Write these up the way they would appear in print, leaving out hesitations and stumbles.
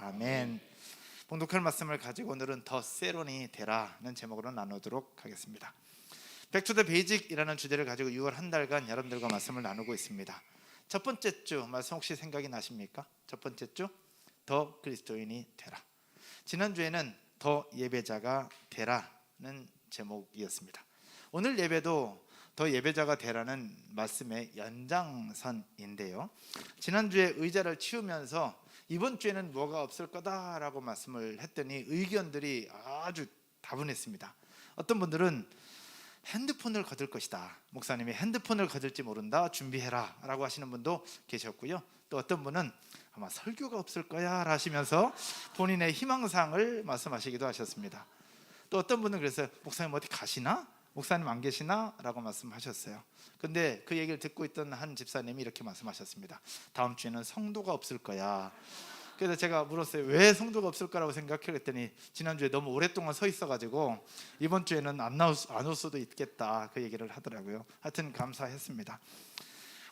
아멘. 봉독할 말씀을 가지고 오늘은 더 세론이 되라는 제목으로 나누도록 하겠습니다. 백투더 베이직이라는 주제를 가지고 6월 한 달간 여러분들과 말씀을 나누고 있습니다. 첫 번째 주 말씀 혹시 생각이 나십니까? 첫 번째 주 더 그리스도인이 되라. 지난주에는 더 예배자가 되라는 제목이었습니다. 오늘 예배도 더 예배자가 되라는 말씀의 연장선인데요, 지난주에 의자를 치우면서 이번 주에는 뭐가 없을 거다라고 말씀을 했더니 의견들이 아주 다분했습니다. 어떤 분들은 핸드폰을 거둘 것이다, 목사님이 핸드폰을 거둘지 모른다, 준비해라 라고 하시는 분도 계셨고요, 또 어떤 분은 아마 설교가 없을 거야 하시면서 본인의 희망사항을 말씀하시기도 하셨습니다. 또 어떤 분은 그래서 목사님 어디 가시나? 목사님 안 계시나? 라고 말씀하셨어요. 근데 그 얘기를 듣고 있던 한 집사님이 이렇게 말씀하셨습니다. 다음 주에는 성도가 없을 거야. 그래서 제가 물었어요. 왜 성도가 없을 거라고 생각했더니 지난주에 너무 오랫동안 서 있어가지고 이번 주에는 안 올 수도 있겠다, 그 얘기를 하더라고요. 하여튼 감사했습니다.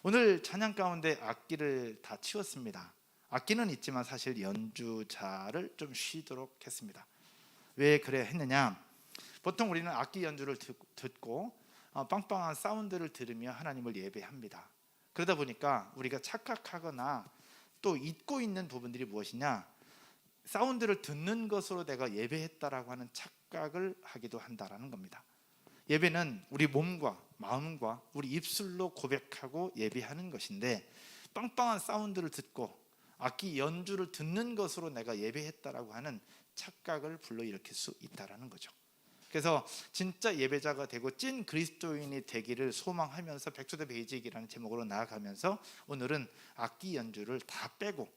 오늘 찬양 가운데 악기를 다 치웠습니다. 악기는 있지만 사실 연주자를 좀 쉬도록 했습니다. 왜 그래 했느냐, 보통 우리는 악기 연주를 듣고 빵빵한 사운드를 들으며 하나님을 예배합니다. 그러다 보니까 우리가 착각하거나 또 잊고 있는 부분들이 무엇이냐, 사운드를 듣는 것으로 내가 예배했다라고 하는 착각을 하기도 한다라는 겁니다. 예배는 우리 몸과 마음과 우리 입술로 고백하고 예배하는 것인데, 빵빵한 사운드를 듣고 악기 연주를 듣는 것으로 내가 예배했다라고 하는 착각을 불러일으킬 수 있다라는 거죠. 그래서 진짜 예배자가 되고 찐 그리스도인이 되기를 소망하면서 백투더 베이직이라는 제목으로 나아가면서 오늘은 악기 연주를 다 빼고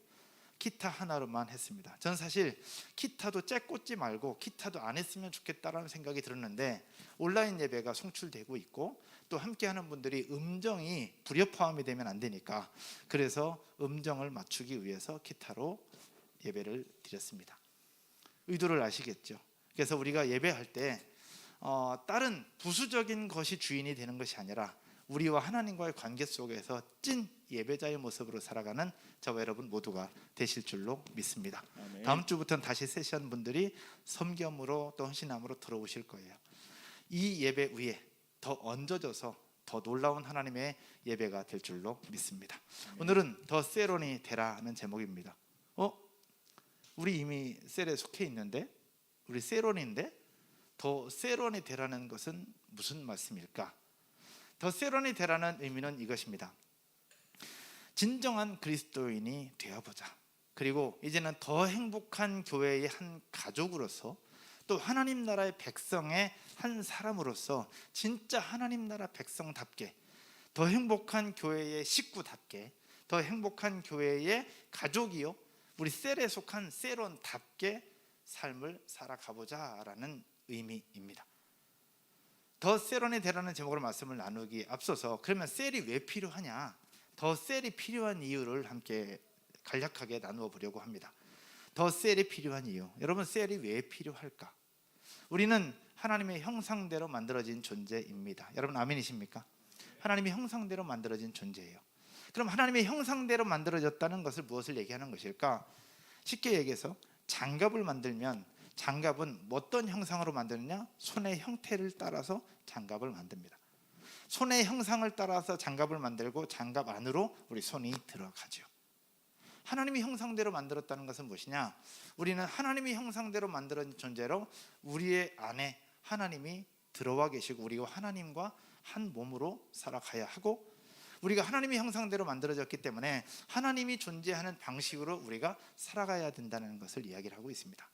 기타 하나로만 했습니다. 저는 사실 기타도 째꽂지 말고 기타도 안 했으면 좋겠다라는 생각이 들었는데, 온라인 예배가 송출되고 있고 또 함께하는 분들이 음정이 불협화음이 되면 안 되니까, 그래서 음정을 맞추기 위해서 기타로 예배를 드렸습니다. 의도를 아시겠죠? 그래서 우리가 예배할 때 다른 부수적인 것이 주인이 되는 것이 아니라 우리와 하나님과의 관계 속에서 찐 예배자의 모습으로 살아가는 저와 여러분 모두가 되실 줄로 믿습니다. 아멘. 다음 주부터는 다시 세션 분들이 섬겸으로 또 헌신함으로 들어오실 거예요. 이 예배 위에 더 얹어져서 더 놀라운 하나님의 예배가 될 줄로 믿습니다. 아멘. 오늘은 더 세론이 되라는 제목입니다. 우리 이미 셀에 속해 있는데, 우리 세론인데 더 세론이 되라는 것은 무슨 말씀일까? 더 세론이 되라는 의미는 이것입니다. 진정한 그리스도인이 되어보자. 그리고 이제는 더 행복한 교회의 한 가족으로서, 또 하나님 나라의 백성의 한 사람으로서 진짜 하나님 나라 백성답게, 더 행복한 교회의 식구답게, 더 행복한 교회의 가족이요, 우리 셀에 속한 세론답게 삶을 살아가보자 라는 의미입니다. 더 세론이 되라는 제목으로 말씀을 나누기 앞서서, 그러면 셀이 왜 필요하냐, 더 셀이 필요한 이유를 함께 간략하게 나누어 보려고 합니다. 더 셀이 필요한 이유, 여러분 셀이 왜 필요할까? 우리는 하나님의 형상대로 만들어진 존재입니다. 여러분 아멘이십니까? 하나님의 형상대로 만들어진 존재예요. 그럼 하나님의 형상대로 만들어졌다는 것을 무엇을 얘기하는 것일까? 쉽게 얘기해서 장갑을 만들면 장갑은 어떤 형상으로 만드느냐? 손의 형태를 따라서 장갑을 만듭니다. 손의 형상을 따라서 장갑을 만들고 장갑 안으로 우리 손이 들어가죠. 하나님의 형상대로 만들었다는 것은 무엇이냐? 우리는 하나님의 형상대로 만들어진 존재로 우리의 안에 하나님이 들어와 계시고 우리가 하나님과 한 몸으로 살아가야 하고, 우리가 하나님의 형상대로 만들어졌기 때문에 하나님이 존재하는 방식으로 우리가 살아가야 된다는 것을 이야기를 하고 있습니다.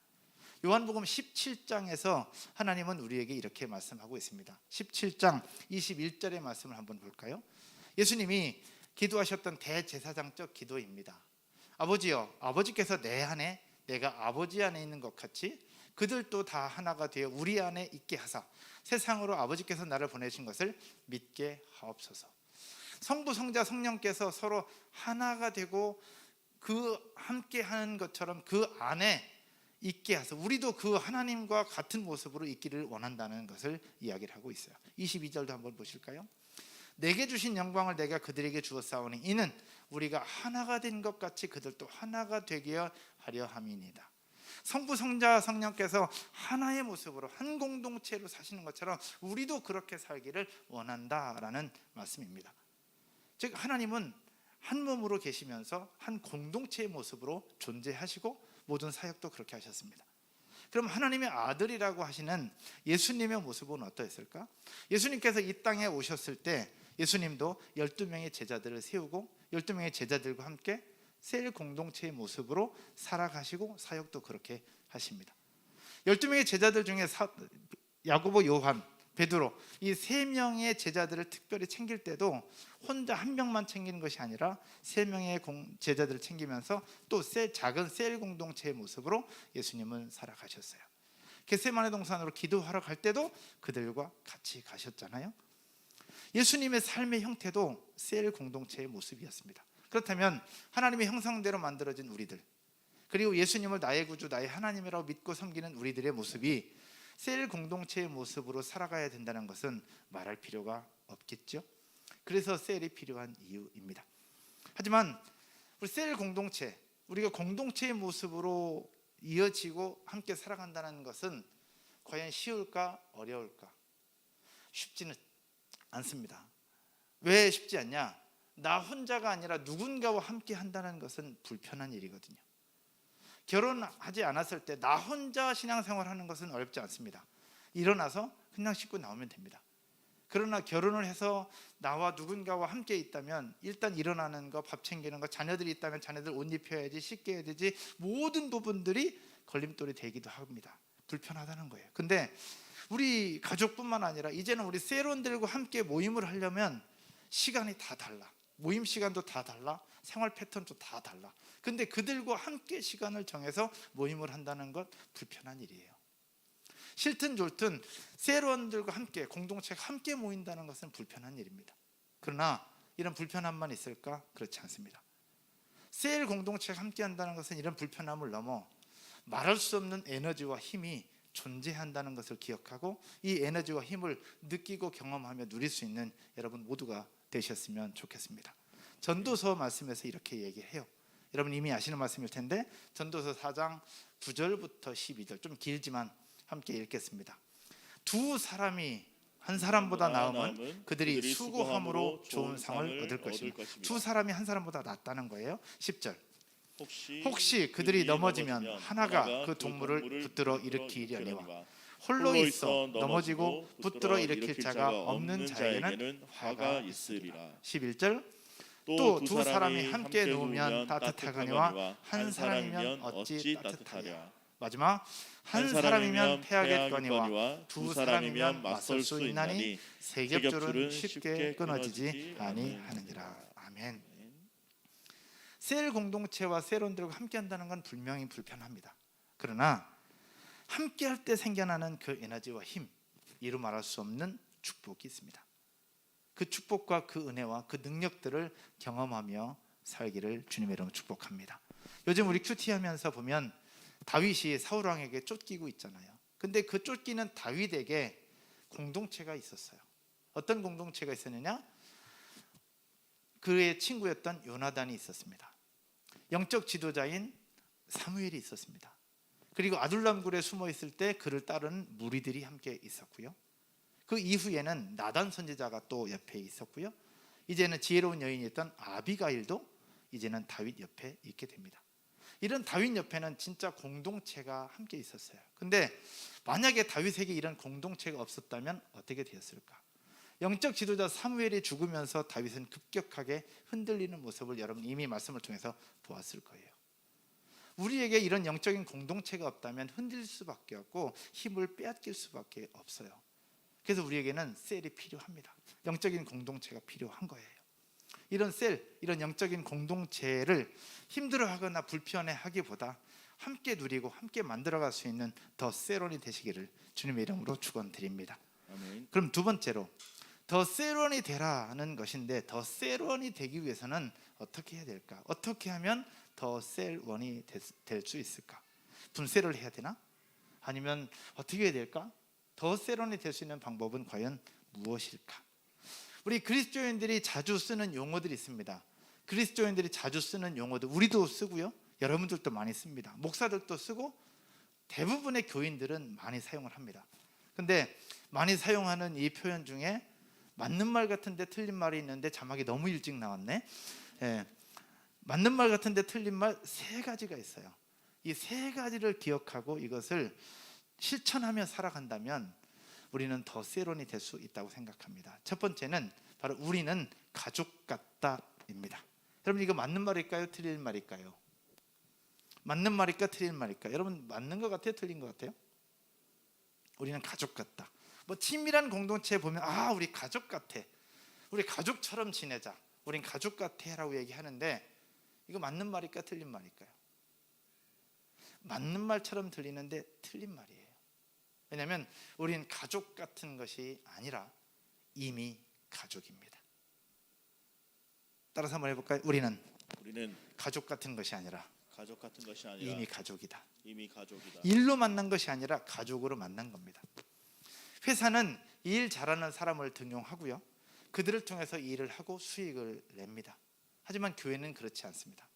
요한복음 17장에서 하나님은 우리에게 이렇게 말씀하고 있습니다. 17장 21절의 말씀을 한번 볼까요? 예수님이 기도하셨던 대제사장적 기도입니다. 아버지여, 아버지께서 내 안에, 내가 아버지 안에 있는 것 같이 그들도 다 하나가 되어 우리 안에 있게 하사 세상으로 아버지께서 나를 보내신 것을 믿게 하옵소서. 성부, 성자, 성령께서 서로 하나가 되고 그 함께 하는 것처럼 그 안에 있게 하소. 우리도 그 하나님과 같은 모습으로 있기를 원한다는 것을 이야기를 하고 있어요. 22절도 한번 보실까요? 내게 주신 영광을 내가 그들에게 주었사오니 이는 우리가 하나가 된 것 같이 그들도 하나가 되게 하려 함이니이다. 성부, 성자, 성령께서 하나의 모습으로 한 공동체로 사시는 것처럼 우리도 그렇게 살기를 원한다라는 말씀입니다. 즉 하나님은 한 몸으로 계시면서 한 공동체의 모습으로 존재하시고 모든 사역도 그렇게 하셨습니다. 그럼 하나님의 아들이라고 하시는 예수님의 모습은 어떠했을까? 예수님께서 이 땅에 오셨을 때 예수님도 12명의 제자들을 세우고 12명의 제자들과 함께 셀 공동체의 모습으로 살아가시고 사역도 그렇게 하십니다. 12명의 제자들 중에 야고보, 요한, 베드로 이 세 명의 제자들을 특별히 챙길 때도 혼자 한 명만 챙기는 것이 아니라 세 명의 제자들을 챙기면서 또 작은 셀 공동체의 모습으로 예수님은 살아가셨어요. 겟세마네 동산으로 기도하러 갈 때도 그들과 같이 가셨잖아요. 예수님의 삶의 형태도 셀 공동체의 모습이었습니다. 그렇다면 하나님의 형상대로 만들어진 우리들, 그리고 예수님을 나의 구주, 나의 하나님이라고 믿고 섬기는 우리들의 모습이 셀 공동체의 모습으로 살아가야 된다는 것은 말할 필요가 없겠죠. 그래서 셀이 필요한 이유입니다. 하지만 우리 셀 공동체, 우리가 공동체의 모습으로 이어지고 함께 살아간다는 것은 과연 쉬울까 어려울까? 쉽지는 않습니다. 왜 쉽지 않냐? 나 혼자가 아니라 누군가와 함께 한다는 것은 불편한 일이거든요. 결혼하지 않았을 때 나 혼자 신앙생활하는 것은 어렵지 않습니다. 일어나서 그냥 씻고 나오면 됩니다. 그러나 결혼을 해서 나와 누군가와 함께 있다면 일단 일어나는 거, 밥 챙기는 거, 자녀들이 있다면 자녀들 옷 입혀야지, 씻게 해야 되지, 모든 부분들이 걸림돌이 되기도 합니다. 불편하다는 거예요. 근데 우리 가족뿐만 아니라 이제는 우리 셀원들과 함께 모임을 하려면 시간이 다 달라. 모임 시간도 다 달라. 생활 패턴도 다 달라. 근데 그들과 함께 시간을 정해서 모임을 한다는 것 불편한 일이에요. 싫든 좋든 셀원들과 함께 공동체가 함께 모인다는 것은 불편한 일입니다. 그러나 이런 불편함만 있을까? 그렇지 않습니다. 셀 공동체가 함께 한다는 것은 이런 불편함을 넘어 말할 수 없는 에너지와 힘이 존재한다는 것을 기억하고 이 에너지와 힘을 느끼고 경험하며 누릴 수 있는 여러분 모두가 되셨으면 좋겠습니다. 전도서 말씀에서 이렇게 얘기해요. 여러분 이미 아시는 말씀일 텐데 전도서 4장 9절부터 12절, 좀 길지만 함께 읽겠습니다. 두 사람이 한 사람보다 나으면 그들이 수고함으로 좋은 상을 얻을 것입니다. 두 사람이 한 사람보다 낫다는 거예요. 10절. 혹시 그들이 넘어지면 하나가 그 동물을 붙들어 일으키려니와 홀로 있어 넘어지고 붙들어 일으킬 자가 없는 자에게는 화가 있으리라. 11절. 또 두 사람이 함께 누우면 따뜻하거니와 한 사람이면 어찌 따뜻하랴. 마지막, 한 사람이면 패하겠거니와 두 사람이면 맞설 수 있나니 세 겹줄은 쉽게 끊어지지 아니하느니라. 아멘. 셀 공동체와 셀원들과 함께 한다는 건 분명히 불편합니다. 그러나 함께 할 때 생겨나는 그 에너지와 힘, 이루 말할 수 없는 축복이 있습니다. 그 축복과 그 은혜와 그 능력들을 경험하며 살기를 주님의 이름으로 축복합니다. 요즘 우리 큐티 하면서 보면 다윗이 사울 왕에게 쫓기고 있잖아요. 근데 그 쫓기는 다윗에게 공동체가 있었어요. 어떤 공동체가 있었느냐? 그의 친구였던 요나단이 있었습니다. 영적 지도자인 사무엘이 있었습니다. 그리고 아둘람 굴에 숨어 있을 때 그를 따르는 무리들이 함께 있었고요. 그 이후에는 나단 선지자가 또 옆에 있었고요. 이제는 지혜로운 여인이었던 아비가일도 이제는 다윗 옆에 있게 됩니다. 이런 다윗 옆에는 진짜 공동체가 함께 있었어요. 근데 만약에 다윗에게 이런 공동체가 없었다면 어떻게 되었을까? 영적 지도자 사무엘이 죽으면서 다윗은 급격하게 흔들리는 모습을 여러분 이미 말씀을 통해서 보았을 거예요. 우리에게 이런 영적인 공동체가 없다면 흔들릴 수밖에 없고 힘을 빼앗길 수밖에 없어요. 그래서 우리에게는 셀이 필요합니다. 영적인 공동체가 필요한 거예요. 이런 셀, 이런 영적인 공동체를 힘들어하거나 불편해하기보다 함께 누리고 함께 만들어갈 수 있는 더 셀원이 되시기를 주님의 이름으로 축원드립니다. 아멘. 그럼 두 번째로 더 셀원이 되라는 것인데 더 셀원이 되기 위해서는 어떻게 해야 될까? 어떻게 하면 더 셀원이 될 수 있을까? 분쇄를 해야 되나? 아니면 어떻게 해야 될까? 더 셀원이 될 수 있는 방법은 과연 무엇일까? 우리 그리스도인들이 자주 쓰는 용어들이 있습니다. 그리스도인들이 자주 쓰는 용어도 우리도 쓰고요, 여러분들도 많이 씁니다. 목사들도 쓰고 대부분의 교인들은 많이 사용을 합니다. 근데 많이 사용하는 이 표현 중에 맞는 말 같은데 틀린 말이 있는데 자막이 너무 일찍 나왔네. 예, 맞는 말 같은데 틀린 말 세 가지가 있어요. 이 세 가지를 기억하고 이것을 실천하며 살아간다면 우리는 더 세론이 될 수 있다고 생각합니다. 첫 번째는 바로 우리는 가족 같다입니다. 여러분, 이거 맞는 말일까요? 틀린 말일까요? 맞는 말일까? 틀린 말일까? 여러분, 맞는 것 같아요? 틀린 것 같아요? 우리는 가족 같다. 뭐 친밀한 공동체에 보면 우리 가족 같아, 우리 가족처럼 지내자, 우린 가족 같아 라고 얘기하는데 이거 맞는 말일까? 틀린 말일까요? 맞는 말처럼 들리는데 틀린 말이에요. 왜냐하면 우린 가족 같은 것이 아니라 이미 가족입니다. 따라서 한번 해볼까요? 우리는 가족 같은 것이 아니라 이미 가족이다. 일로 만난 것이 아니라 가족으로 만난 겁니다. 회사는 일 잘하는 사람을 등용하고요, 그들을 통해서 일을 하고 수익을 냅니다. 하지만 교회는 그렇지 않습니다.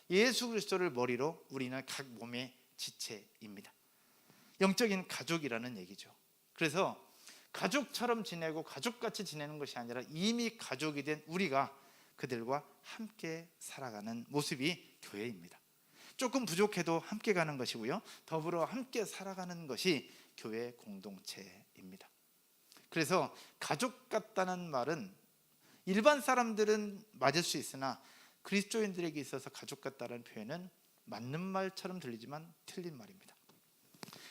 예수 그리스도를 머리로 우리는 각 몸의 지체입니다. 영적인 가족이라는 얘기죠. 그래서 가족처럼 지내고 가족같이 지내는 것이 아니라 이미 가족이 된 우리가 그들과 함께 살아가는 모습이 교회입니다. 조금 부족해도 함께 가는 것이고요, 더불어 함께 살아가는 것이 교회 공동체입니다. 그래서 가족 같다는 말은 일반 사람들은 맞을 수 있으나 그리스도인들에게 있어서 가족 같다는 표현은 맞는 말처럼 들리지만 틀린 말입니다.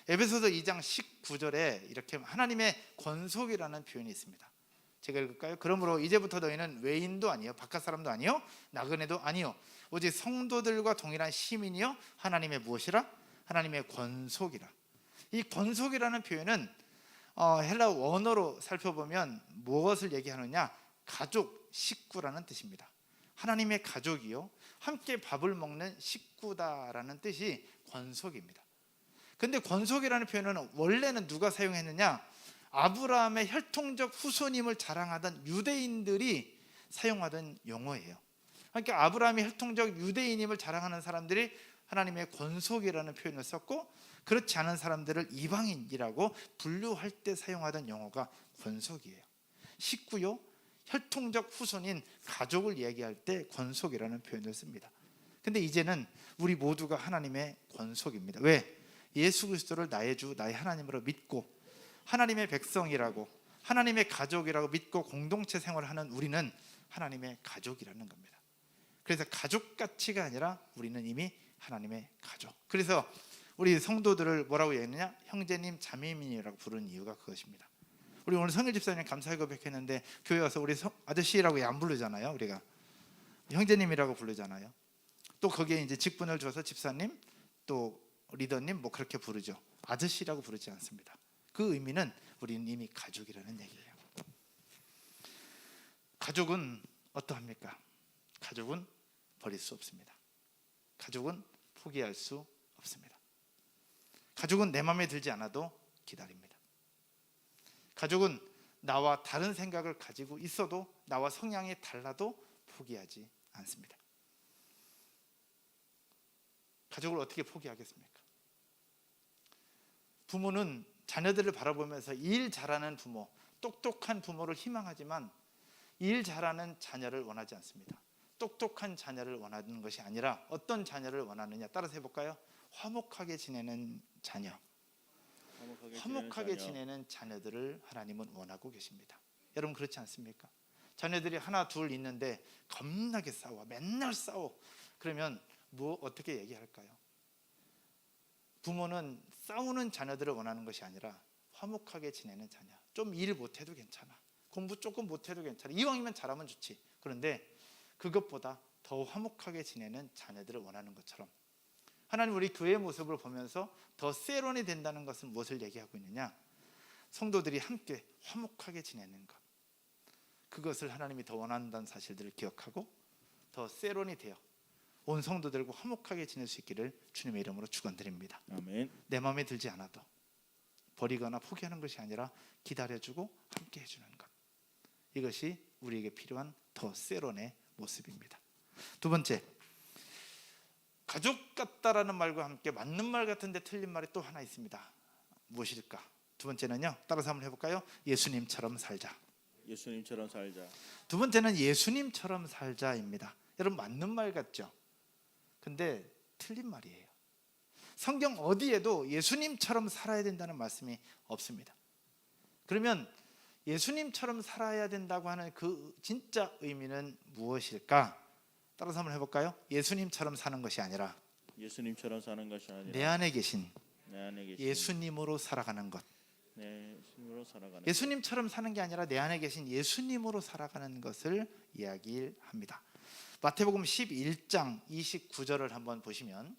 에베소서 2장 19절에 이렇게 하나님의 권속이라는 표현이 있습니다. 제가 읽을까요? 그러므로 이제부터 너희는 외인도 아니요 바깥 사람도 아니요 나그네도 아니요 오직 성도들과 동일한 시민이요 하나님의 무엇이라? 하나님의 권속이라. 이 권속이라는 표현은 헬라 원어로 살펴보면 무엇을 얘기하느냐? 가족, 식구라는 뜻입니다. 하나님의 가족이요 함께 밥을 먹는 식구다라는 뜻이 권속입니다. 근데 권속이라는 표현은 원래는 누가 사용했느냐? 아브라함의 혈통적 후손임을 자랑하던 유대인들이 사용하던 용어예요. 그러니까 아브라함의 혈통적 유대인임을 자랑하는 사람들이 하나님의 권속이라는 표현을 썼고, 그렇지 않은 사람들을 이방인이라고 분류할 때 사용하던 용어가 권속이에요. 식구요 혈통적 후손인 가족을 얘기할 때 권속이라는 표현을 씁니다. 근데 이제는 우리 모두가 하나님의 권속입니다. 왜? 예수 그리스도를 나의 주 나의 하나님으로 믿고 하나님의 백성이라고 하나님의 가족이라고 믿고 공동체 생활하는 우리는 하나님의 가족이라는 겁니다. 그래서 가족같이가 아니라 우리는 이미 하나님의 가족. 그래서 우리 성도들을 뭐라고 얘기했느냐? 형제님 자매님이라고 부르는 이유가 그것입니다. 우리 오늘 성일 집사님 감사의 고백했는데 교회 와서 우리 아저씨라고 안 부르잖아요. 우리가 형제님이라고 부르잖아요. 또 거기에 이제 직분을 줘서 집사님 또 리더님 뭐 그렇게 부르죠. 아저씨라고 부르지 않습니다. 그 의미는 우리는 이미 가족이라는 얘기예요. 가족은 어떠합니까? 가족은 버릴 수 없습니다. 가족은 포기할 수 없습니다. 가족은 내 마음에 들지 않아도 기다립니다. 가족은 나와 다른 생각을 가지고 있어도 나와 성향이 달라도 포기하지 않습니다. 가족을 어떻게 포기하겠습니까? 부모는 자녀들을 바라보면서 일 잘하는 부모, 똑똑한 부모를 희망하지만 일 잘하는 자녀를 원하지 않습니다. 똑똑한 자녀를 원하는 것이 아니라 어떤 자녀를 원하느냐? 따라서 해볼까요? 화목하게 지내는 자녀. 화목하게 지내는 자녀들을 하나님은 원하고 계십니다. 여러분 그렇지 않습니까? 자녀들이 하나 둘 있는데 겁나게 싸워, 맨날 싸워. 그러면 뭐 어떻게 얘기할까요? 부모는 싸우는 자녀들을 원하는 것이 아니라 화목하게 지내는 자녀. 좀 일 못해도 괜찮아, 공부 조금 못해도 괜찮아, 이왕이면 잘하면 좋지. 그런데 그것보다 더 화목하게 지내는 자녀들을 원하는 것처럼 하나님 우리 교회의 모습을 보면서 더 세론이 된다는 것은 무엇을 얘기하고 있느냐? 성도들이 함께 화목하게 지내는 것, 그것을 하나님이 더 원한다는 사실들을 기억하고 더 세론이 되어 온 성도들과 화목하게 지낼 수 있기를 주님의 이름으로 축원드립니다. 아멘. 내 마음에 들지 않아도 버리거나 포기하는 것이 아니라 기다려주고 함께 해주는 것, 이것이 우리에게 필요한 더 세론의 모습입니다. 두 번째, 가족 같다라는 말과 함께 맞는 말 같은데 틀린 말이 또 하나 있습니다. 무엇일까? 두 번째는요, 따라서 한번 해볼까요? 예수님처럼 살자. 예수님처럼 살자. 두 번째는 예수님처럼 살자입니다. 여러분, 맞는 말 같죠? 근데 틀린 말이에요. 성경 어디에도 예수님처럼 살아야 된다는 말씀이 없습니다. 그러면 예수님처럼 살아야 된다고 하는 그 진짜 의미는 무엇일까? 따라서 한번 해볼까요? 예수님처럼 사는 것이 아니라 예수님처럼 사는 것이 아니라 내 안에 계신 내 안에 계신 예수님으로 살아가는 것. 예수님으로 살아가는 예수님처럼 사는 게 아니라 내 안에 계신 예수님으로 살아가는 것을 이야기합니다. 마태복음 11장 29절을 한번 보시면,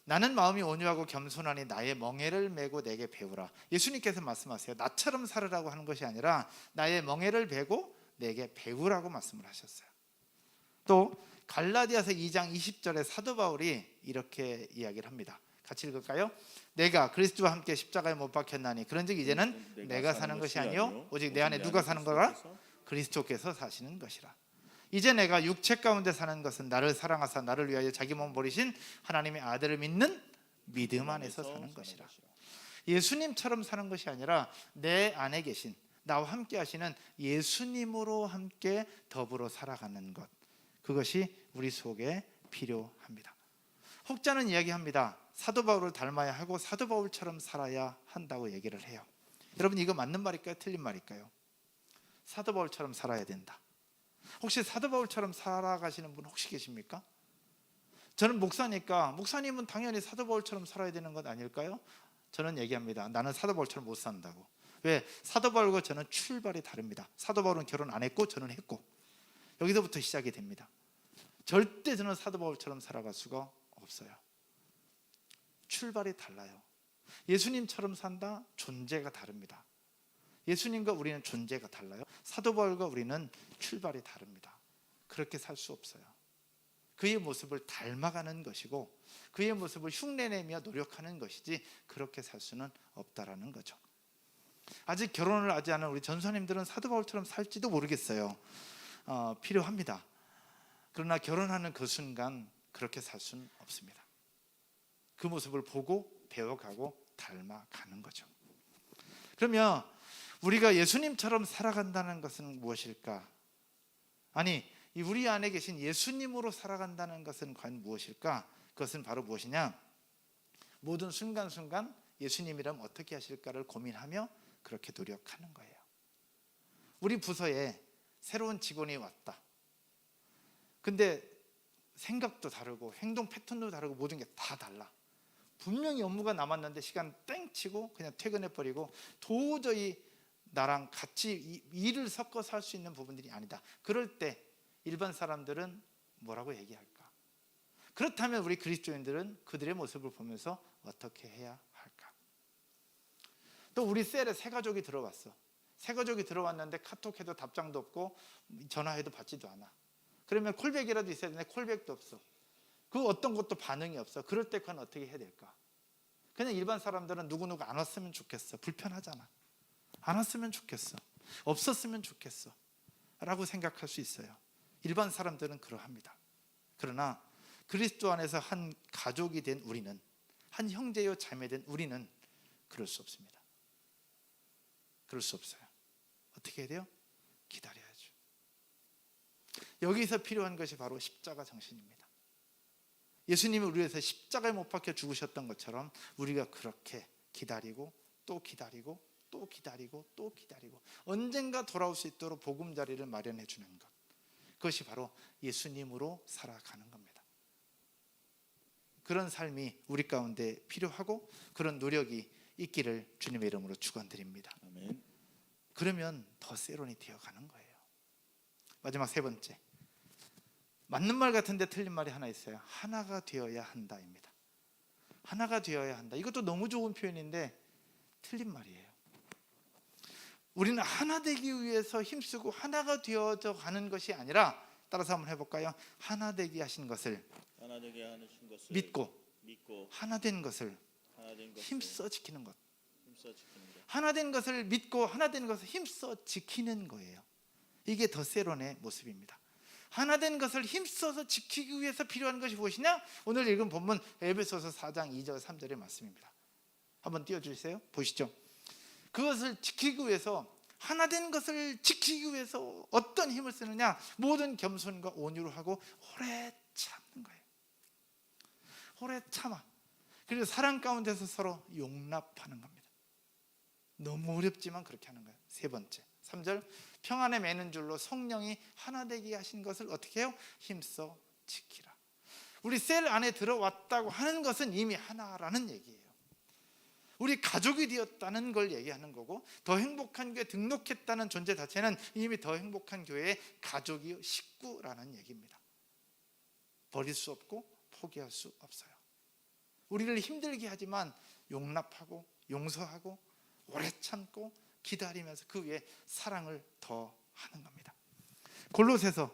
나는 마음이 온유하고 겸손하니 나의 멍에를 메고 내게 배우라. 예수님께서 말씀하세요. 나처럼 살으라고 하는 것이 아니라 나의 멍에를 메고 내게 배우라고 말씀을 하셨어요. 또 갈라디아서 2장 20절에 사도 바울이 이렇게 이야기를 합니다. 같이 읽을까요? 내가 그리스도와 함께 십자가에 못 박혔나니 그런즉 이제는 내가 사는 것이 아니요 오직 내 안에 누가 사는 거라? 그리스도께서 사시는 것이라. 이제 내가 육체 가운데 사는 것은 나를 사랑하사 나를 위하여 자기 몸 버리신 하나님의 아들을 믿는 믿음 안에서 사는 것이라. 예수님처럼 사는 것이 아니라 내 안에 계신 나와 함께 하시는 예수님으로 함께 더불어 살아가는 것, 그것이 우리 속에 필요합니다. 혹자는 이야기합니다. 사도 바울을 닮아야 하고 사도 바울처럼 살아야 한다고 얘기를 해요. 여러분, 이거 맞는 말일까요? 틀린 말일까요? 사도 바울처럼 살아야 된다. 혹시 사도 바울처럼 살아가시는 분 혹시 계십니까? 저는 목사니까 목사님은 당연히 사도 바울처럼 살아야 되는 것 아닐까요? 저는 얘기합니다. 나는 사도 바울처럼 못 산다고. 왜? 사도 바울과 저는 출발이 다릅니다. 사도 바울은 결혼 안 했고 저는 했고, 여기서부터 시작이 됩니다. 절대 저는 사도 바울처럼 살아갈 수가 없어요. 출발이 달라요. 예수님처럼 산다? 존재가 다릅니다. 예수님과 우리는 존재가 달라요. 사도 바울과 우리는 출발이 다릅니다. 그렇게 살 수 없어요. 그의 모습을 닮아가는 것이고 그의 모습을 흉내내며 노력하는 것이지 그렇게 살 수는 없다라는 거죠. 아직 결혼을 하지 않은 우리 전사님들은 사도 바울처럼 살지도 모르겠어요. 필요합니다. 그러나 결혼하는 그 순간 그렇게 살 수는 없습니다. 그 모습을 보고 배워가고 닮아가는 거죠. 그러면 우리가 예수님처럼 살아간다는 것은 무엇일까? 아니, 우리 안에 계신 예수님으로 살아간다는 것은 과연 무엇일까? 그것은 바로 무엇이냐? 모든 순간순간 예수님이라면 어떻게 하실까를 고민하며 그렇게 노력하는 거예요. 우리 부서에 새로운 직원이 왔다. 근데 생각도 다르고 행동 패턴도 다르고 모든 게 다 달라. 분명히 업무가 남았는데 시간 땡 치고 그냥 퇴근해버리고 도저히 나랑 같이 일을 섞어서 할 수 있는 부분들이 아니다. 그럴 때 일반 사람들은 뭐라고 얘기할까? 그렇다면 우리 그리스도인들은 그들의 모습을 보면서 어떻게 해야 할까? 또 우리 셀에 새 가족이 들어왔어. 새 가족이 들어왔는데 카톡해도 답장도 없고 전화해도 받지도 않아. 그러면 콜백이라도 있어야 되는데 콜백도 없어. 그 어떤 것도 반응이 없어. 그럴 때 그건 어떻게 해야 될까? 그냥 일반 사람들은 누구누구 안 왔으면 좋겠어. 불편하잖아. 안 왔으면 좋겠어. 없었으면 좋겠어. 라고 생각할 수 있어요. 일반 사람들은 그러합니다. 그러나 그리스도 안에서 한 가족이 된 우리는, 한 형제요 자매 된 우리는 그럴 수 없습니다. 그럴 수 없어요. 어떻게 해야 돼요? 기다려야죠. 여기서 필요한 것이 바로 십자가 정신입니다. 예수님이 우리 위해서 십자가에 못 박혀 죽으셨던 것처럼 우리가 그렇게 기다리고 또 기다리고 또 기다리고 또 기다리고 언젠가 돌아올 수 있도록 보금자리를 마련해 주는 것, 그것이 바로 예수님으로 살아가는 겁니다. 그런 삶이 우리 가운데 필요하고 그런 노력이 있기를 주님의 이름으로 축원드립니다. 아멘. 그러면 더 세론이 되어가는 거예요. 마지막 세 번째, 맞는 말 같은데 틀린 말이 하나 있어요. 하나가 되어야 한다입니다. 하나가 되어야 한다. 이것도 너무 좋은 표현인데 틀린 말이에요. 우리는 하나 되기 위해서 힘쓰고 하나가 되어져 가는 것이 아니라, 따라서 한번 해볼까요? 하나 되게 하신 것을 하나 되게 하신 것을 믿고 하나 된 것을 것을 힘써 지키는 것. 힘써 지키는 것. 하나 된 것을 믿고 하나 된 것을 힘써 지키는 거예요. 이게 더 세론의 모습입니다. 하나된 것을 힘써서 지키기 위해서 필요한 것이 무엇이냐? 오늘 읽은 본문 에베소서 4장 2절 3절의 말씀입니다. 한번 띄워주세요. 보시죠. 그것을 지키기 위해서, 하나된 것을 지키기 위해서 어떤 힘을 쓰느냐? 모든 겸손과 온유로 하고 오래 참는 거예요. 오래 참아. 그리고 사랑 가운데서 서로 용납하는 겁니다. 너무 어렵지만 그렇게 하는 거예요. 세 번째 3절, 평안에 매는 줄로 성령이 하나 되게 하신 것을 어떻게 해요? 힘써 지키라. 우리 셀 안에 들어왔다고 하는 것은 이미 하나라는 얘기예요. 우리 가족이 되었다는 걸 얘기하는 거고, 더 행복한 교회 등록했다는 존재 자체는 이미 더 행복한 교회의 가족이요 식구라는 얘기입니다. 버릴 수 없고 포기할 수 없어요. 우리를 힘들게 하지만 용납하고 용서하고 오래 참고 기다리면서 그 위에 사랑을 더 하는 겁니다. 골로새서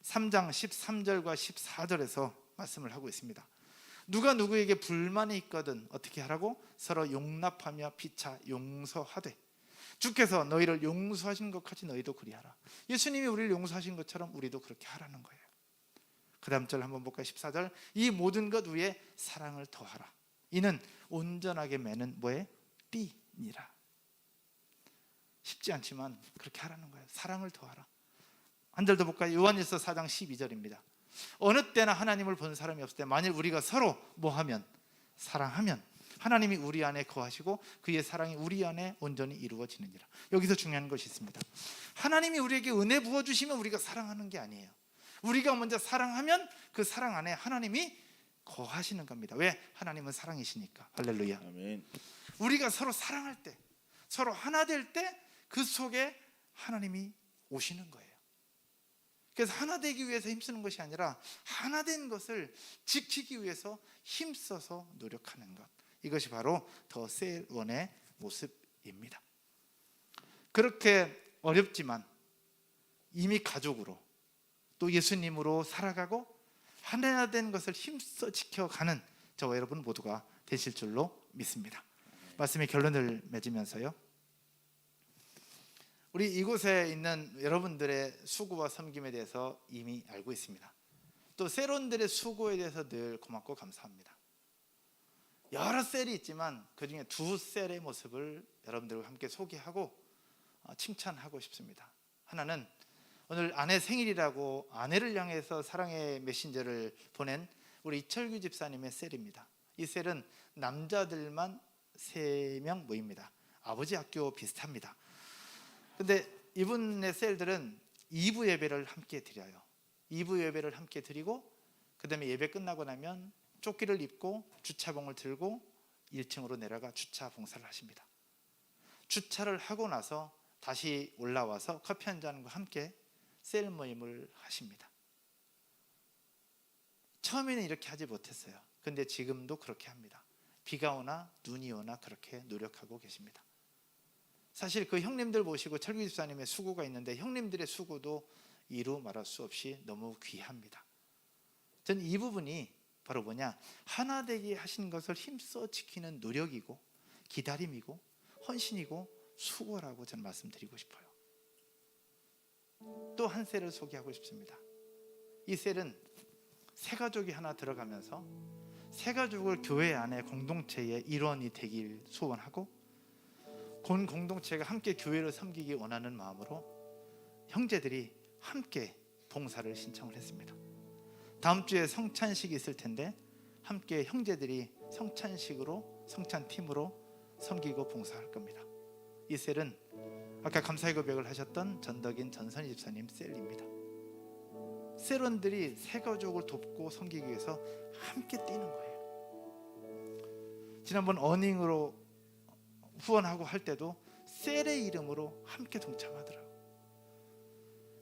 3장 13절과 14절에서 말씀을 하고 있습니다. 누가 누구에게 불만이 있거든 어떻게 하라고? 서로 용납하며 피차 용서하되 주께서 너희를 용서하신 것 같이 너희도 그리하라. 예수님이 우리를 용서하신 것처럼 우리도 그렇게 하라는 거예요. 그 다음 절 한번 볼까요? 14절, 이 모든 것 위에 사랑을 더하라. 이는 온전하게 매는 뭐에? 띠니라. 쉽지 않지만 그렇게 하라는 거예요. 사랑을 더하라. 한 절 더 볼까요? 요한일서 4장 12절입니다. 어느 때나 하나님을 본 사람이 없을 때 만일 우리가 서로 뭐하면? 사랑하면 하나님이 우리 안에 거하시고 그의 사랑이 우리 안에 온전히 이루어지느니라. 여기서 중요한 것이 있습니다. 하나님이 우리에게 은혜 부어주시면 우리가 사랑하는 게 아니에요. 우리가 먼저 사랑하면 그 사랑 안에 하나님이 거하시는 겁니다. 왜? 하나님은 사랑이시니까. 할렐루야. 아멘. 우리가 서로 사랑할 때, 서로 하나 될 때 그 속에 하나님이 오시는 거예요. 그래서 하나 되기 위해서 힘쓰는 것이 아니라 하나 된 것을 지키기 위해서 힘써서 노력하는 것, 이것이 바로 더 셀원의 모습입니다. 그렇게 어렵지만 이미 가족으로 또 예수님으로 살아가고 하나 된 것을 힘써 지켜가는 저와 여러분 모두가 되실 줄로 믿습니다. 말씀의 결론을 맺으면서요, 우리 이곳에 있는 여러분들의 수고와 섬김에 대해서 이미 알고 있습니다. 또 셀원들의 수고에 대해서 늘 고맙고 감사합니다. 여러 셀이 있지만 그 중에 두 셀의 모습을 여러분들과 함께 소개하고 칭찬하고 싶습니다. 하나는 오늘 아내 생일이라고 아내를 향해서 사랑의 메신저를 보낸 우리 이철규 집사님의 셀입니다. 이 셀은 남자들만 3명 모입니다. 아버지 학교 비슷합니다. 근데 이분의 셀들은 2부 예배를 함께 드려요. 2부 예배를 함께 드리고 그 다음에 예배 끝나고 나면 조끼를 입고 주차봉을 들고 1층으로 내려가 주차 봉사를 하십니다. 주차를 하고 나서 다시 올라와서 커피 한 잔과 함께 셀 모임을 하십니다. 처음에는 이렇게 하지 못했어요. 근데 지금도 그렇게 합니다. 비가 오나 눈이 오나 그렇게 노력하고 계십니다. 사실 그 형님들 모시고 철규 집사님의 수고가 있는데 형님들의 수고도 이루 말할 수 없이 너무 귀합니다. 저는 이 부분이 바로 뭐냐, 하나 되게 하신 것을 힘써 지키는 노력이고 기다림이고 헌신이고 수고라고 저는 말씀드리고 싶어요. 또 한 셀을 소개하고 싶습니다. 이 셀은 새 가족이 하나 들어가면서 새 가족을 교회 안에 공동체의 일원이 되길 소원하고 본 공동체가 함께 교회를 섬기기 원하는 마음으로 형제들이 함께 봉사를 신청을 했습니다. 다음 주에 성찬식이 있을 텐데 함께 형제들이 성찬팀으로 섬기고 봉사할 겁니다. 이 셀은 아까 감사의 고백을 하셨던 전덕인 전선희 집사님 셀입니다. 셀원들이 새 가족을 돕고 섬기기 위해서 함께 뛰는 거예요. 지난번 어닝으로 후원하고 할 때도 셀의 이름으로 함께 동참하더라고요.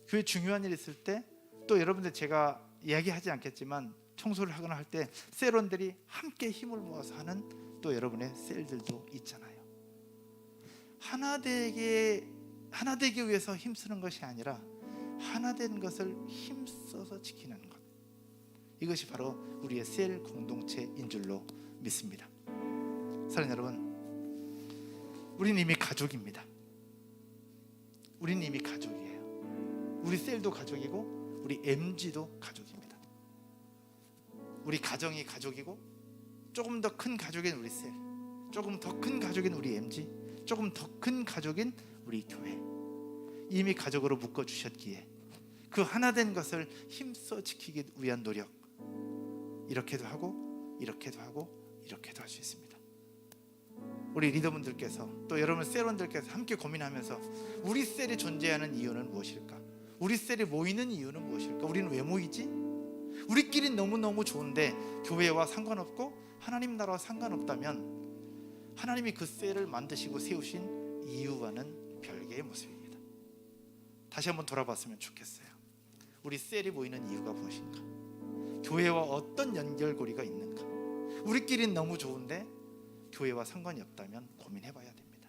교회 중요한 일 있을 때 또 여러분들 제가 이야기하지 않겠지만 청소를 하거나 할 때 셀원들이 함께 힘을 모아서 하는 또 여러분의 셀들도 있잖아요. 하나 되기 위해서 힘쓰는 것이 아니라 하나 된 것을 힘써서 지키는 것, 이것이 바로 우리의 셀 공동체인 줄로 믿습니다. 사랑하는 여러분, 우린 이미 가족입니다. 우린 이미 가족이에요. 우리 셀도 가족이고 우리 MG도 가족입니다. 우리 가정이 가족이고 조금 더 큰 가족인 우리 셀, 조금 더 큰 가족인 우리 MG, 조금 더 큰 가족인 우리 교회, 이미 가족으로 묶어주셨기에 그 하나 된 것을 힘써 지키기 위한 노력, 이렇게도 하고 이렇게도 하고 이렇게도 할 수 있습니다. 우리 리더분들께서 또 여러분 셀원들께서 함께 고민하면서 우리 셀이 존재하는 이유는 무엇일까? 우리 셀이 모이는 이유는 무엇일까? 우리는 왜 모이지? 우리끼리 너무너무 좋은데 교회와 상관없고 하나님 나라와 상관없다면 하나님이 그 셀을 만드시고 세우신 이유와는 별개의 모습입니다. 다시 한번 돌아봤으면 좋겠어요. 우리 셀이 모이는 이유가 무엇인가? 교회와 어떤 연결고리가 있는가? 우리끼리는 너무 좋은데 교회와 상관이 없다면 고민해봐야 됩니다.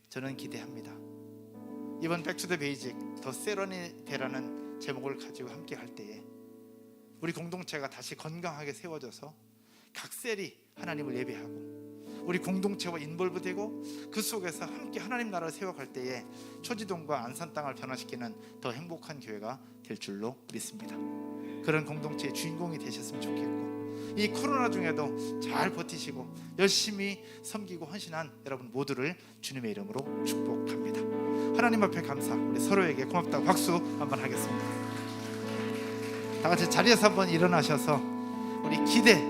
저는 기대합니다. 이번 백투더 베이직 더 셀원이 되라는 제목을 가지고 함께 할 때에 우리 공동체가 다시 건강하게 세워져서 각 셀이 하나님을 예배하고 우리 공동체와 인볼브되고 그 속에서 함께 하나님 나라를 세워갈 때에 초지동과 안산 땅을 변화시키는 더 행복한 교회가 될 줄로 믿습니다. 그런 공동체의 주인공이 되셨으면 좋겠고 이 코로나 중에도 잘 버티시고 열심히 섬기고 헌신한 여러분 모두를 주님의 이름으로 축복합니다. 하나님 앞에 감사, 우리 서로에게 고맙다고 박수 한번 하겠습니다. 다 같이 자리에서 한번 일어나셔서 우리 기대